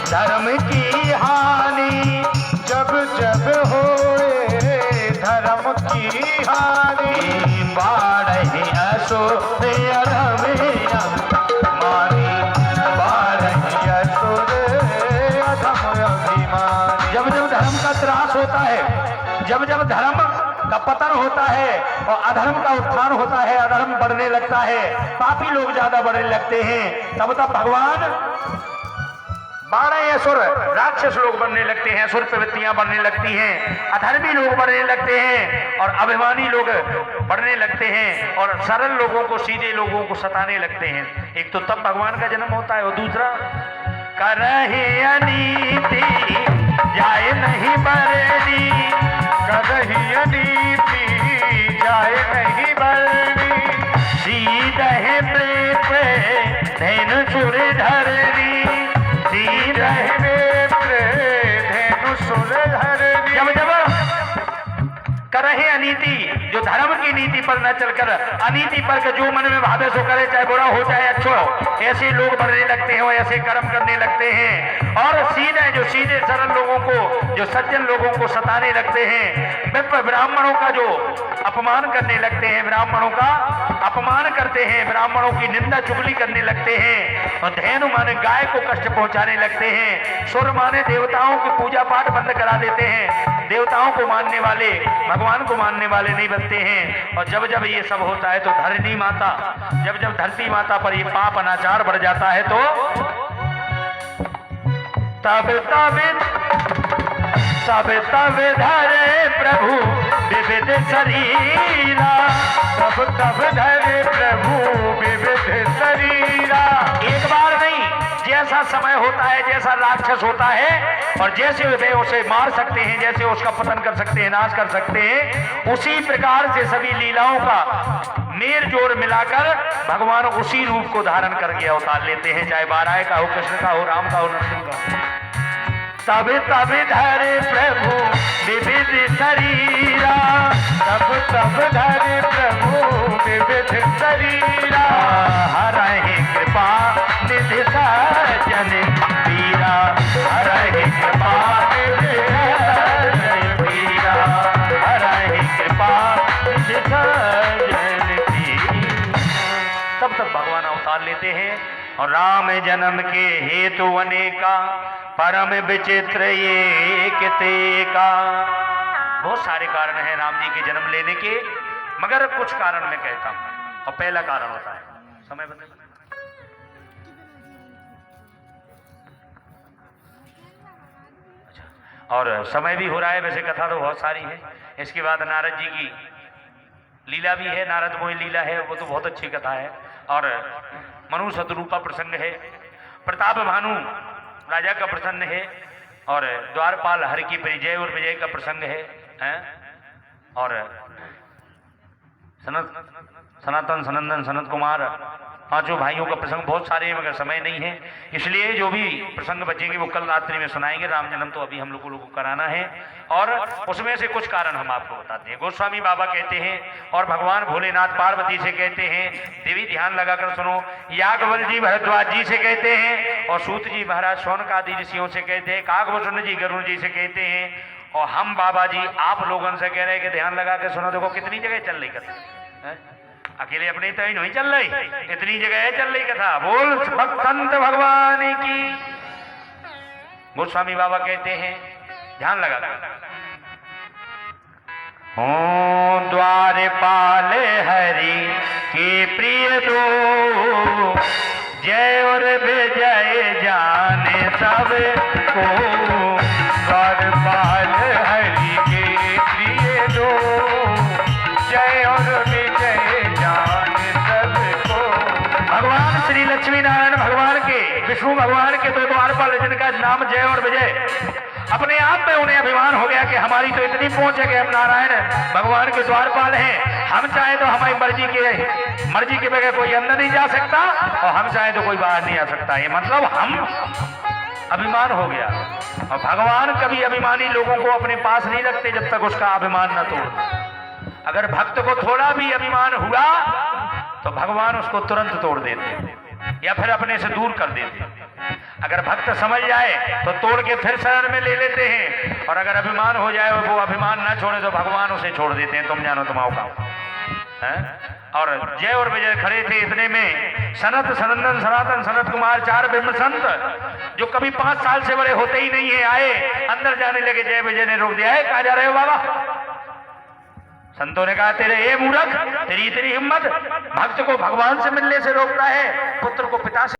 धर्म की हानि जब जब होए, धर्म की हानि बाढ़ असुर अधम मानी, बाढ़ असुर अधम अभिमानी। जब जब धर्म का त्रास होता है, जब जब धर्म का पतन होता है और अधर्म का उत्थान होता है, अधर्म बढ़ने लगता है, पापी लोग ज्यादा बढ़ने लगते हैं, तब तब भगवान बारह असुर राक्षस लोग बनने लगते हैं, असुर प्रवृत्तियां बढ़ने लगती हैं, अधर्मी लोग बढ़ने लगते हैं और अभिमानी लोग बढ़ने लगते हैं और सरल लोगों को, सीधे लोगों को सताने लगते हैं। एक तो तब भगवान का जन्म होता है और दूसरा करहि अनीति जाए नहीं बरनी, करहि अनीति जाए नहीं बरनी, सीधे प्रेत धैनु सुर धरनी, जब जब करहे अनीति, जो धर्म की नीति पर न चलकर अनीति पर जो मन में भावे सो करे, चाहे बुरा हो चाहे अच्छा हो, ऐसे लोग बढ़ने लगते हैं और ऐसे कर्म करने लगते हैं और सीधे जो सीधे सरल लोगों को, जो सज्जन लोगों को सताने लगते हैं, ब्राह्मणों का जो अपमान करने लगते हैं, ब्राह्मणों का अपमान करते हैं, ब्राह्मणों की निंदा चुगली करने लगते हैं और धेनु माने गाय को कष्ट पहुंचाने लगते हैं, सुर माने देवताओं की पूजा पाठ बंद करा देते हैं, देवताओं को मानने वाले भगवान को मानने वाले नहीं बनते हैं। और जब जब ये सब होता है तो धरणी माता, जब जब धरती माता पर ये पाप अनाचार बढ़ जाता है तो तब तब तब तब धरे प्रभु विविध शरीरा, तब तब धरे प्रभु विविध शरीरा। एक बार नहीं, जैसा समय होता है, जैसा राक्षस होता है और जैसे वे उसे मार सकते हैं, जैसे उसका पतन कर सकते हैं, नाश कर सकते हैं, उसी प्रकार से सभी लीलाओं का मेल जोड़ मिलाकर भगवान उसी रूप को धारण करके अवतार लेते हैं, चाहे बाराय का हो, कृष्ण का हो, राम का हो, नरसिंह का हो। तब तब धरे प्रभु विविध शरीरा, तब तब धरे प्रभु विविध शरीरा, हरहि कृपा निधि सज्जन पीरा, हरहि कृपा निधि सज्जन पीरा, हरहि कृपा निधि सज्जन पीरा। तब तक भगवान अवतार लेते हैं और राम जन्म के हेतु अनेका, परम विचित्र ये किते का। बहुत सारे कारण हैं राम जी के जन्म लेने के, मगर कुछ कारण मैं कहता हूं। और पहला कारण होता है समय बदले। अच्छा, और समय भी हो रहा है, वैसे कथा तो बहुत सारी है। इसके बाद नारद जी की लीला भी है, नारद मोहि लीला है, वो तो बहुत अच्छी कथा है। और मनु शतरूपा प्रसंग है, प्रताप भानु राजा का प्रसंग है और द्वारपाल हरि की परिजय और विजय का प्रसंग है? और सनातन सनंदन सनत कुमार पांचों भाइयों का प्रसंग बहुत सारे हैं, मगर समय नहीं है, इसलिए जो भी प्रसंग बचेंगे वो कल रात्रि में सुनाएंगे। राम जन्म तो अभी हम लोगों को कराना है और उसमें से कुछ कारण हम आपको बताते हैं। गोस्वामी बाबा कहते हैं और भगवान भोलेनाथ पार्वती से कहते हैं, देवी ध्यान लगाकर सुनो, याज्ञवल जी भरद्वाज जी से कहते हैं और सूत जी महाराज शौनक आदि ऋषियों से कहते हैं, काकभूषण जी गरुड़ जी से कहते हैं और हम बाबा जी आप लोगों से कह रहे हैं कि ध्यान लगा के सुनो। देखो कितनी जगह चल रही कथा, अकेले अपने तो ही नहीं चल रही, इतनी जगह चल रही कथा। बोल संत भगवान की। गोस्वामी बाबा कहते हैं, ध्यान लगा हो द्वारपाल हरि के प्रिय दो, जय और विजय जाने सबको, द्वारपाल हरि के प्रिय दो, जय और विजय जाने सबको। भगवान श्री लक्ष्मी नारायण भगवान के, विष्णु भगवान के तो द्वारपाल जिनका नाम जय और विजय, अपने आप में उन्हें अभिमान हो गया कि हमारी तो इतनी पहुंच है कि हम नारायण भगवान के द्वारपाल हैं, हम चाहे तो हमारी मर्जी के बगैर कोई अंदर नहीं जा सकता और हम चाहे तो कोई बाहर नहीं आ सकता। ये मतलब हम अभिमान हो गया। और भगवान कभी अभिमानी लोगों को अपने पास नहीं रखते जब तक उसका अभिमान न तोड़। अगर भक्त को थोड़ा भी अभिमान हुआ तो भगवान उसको तुरंत तोड़ देते या फिर अपने से दूर कर देते। अगर भक्त समझ जाए तो तोड़ के फिर शरण में ले लेते हैं, और अगर अभिमान हो जाए वो अभिमान ना छोड़े तो भगवान उसे छोड़ देते हैं। तुम जानो तुम आओ का। और जय और विजय खड़े थे, इतने में सनत, सनंदन, सनातन, सनत कुमार, 4 ब्रह्म संत जो कभी 5 साल से बड़े होते ही नहीं है, आए अंदर जाने लगे। जय विजय ने रोक दिया, है कहाँ जा रहे हो बाबा? संतों ने कहा तेरे ये मूर्ख, तेरी इतनी हिम्मत, भक्त को भगवान से मिलने से रोकता है, पुत्र को पिता से